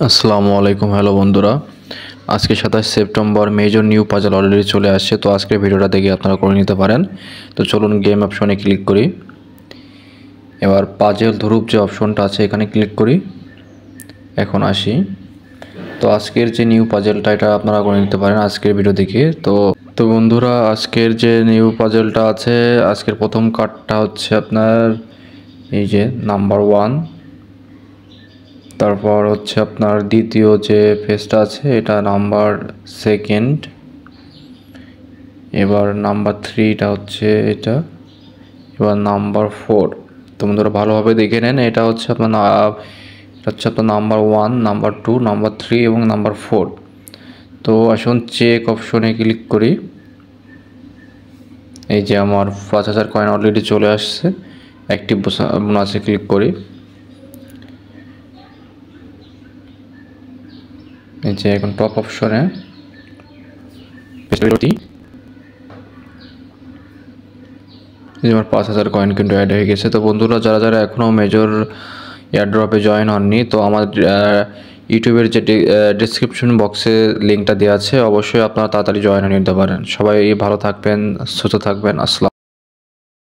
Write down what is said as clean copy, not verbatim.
আসসালামু আলাইকুম, হ্যালো বন্ধুরা। আজকে 27 September major new puzzle already চলে আসছে। তো আজকের ভিডিওটা দেখে আপনারা করে নিতে পারেন। তো চলুন গেম অপশনে ক্লিক করি। এবার পাজল ধ্রুব যে অপশনটা আছে এখানে ক্লিক করি। এখন আসি, তো আজকের যে নিউ পাজলটা এটা আপনারা করে নিতে পারেন আজকের ভিডিও দেখে। তো বন্ধুরা, আজকের যে নিউ পাজলটা আছে, আজকের প্রথম কার্ডটা হচ্ছে আপনার এই যে নাম্বার 1। তারপর হচ্ছে আপনার দ্বিতীয় যে ফেজটা আছে এটা নাম্বার 2। এবার নাম্বার 3টা হচ্ছে এটা। এবার নাম্বার 4। তো বন্ধুরা ভালোভাবে দেখে নেন, এটা হচ্ছে আপনার নাম্বার 1, নাম্বার 2, নাম্বার 3 এবং নাম্বার 4। তো আসুন চেক অপশনে ক্লিক করি। এই যে আমার 5000 কয়েন অলরেডি চলে আসছে। অ্যাক্টিভ বোনাসে ক্লিক করি। এই যে এখন টপ অপশনে আমার 5000 কয়েন কিন্তু অ্যাড হয়ে গেছে। তো বন্ধুরা, যারা যারা এখনও মেজর এয়ারড্রপে জয়েন হননি, তো আমার ইউটিউবের যে ডিসক্রিপশন বক্সে লিঙ্কটা দেওয়া আছে, অবশ্যই আপনারা তাড়াতাড়ি জয়েন হয়ে নিতে পারেন। সবাই ভালো থাকবেন, সুস্থ থাকবেন। আসসালাম।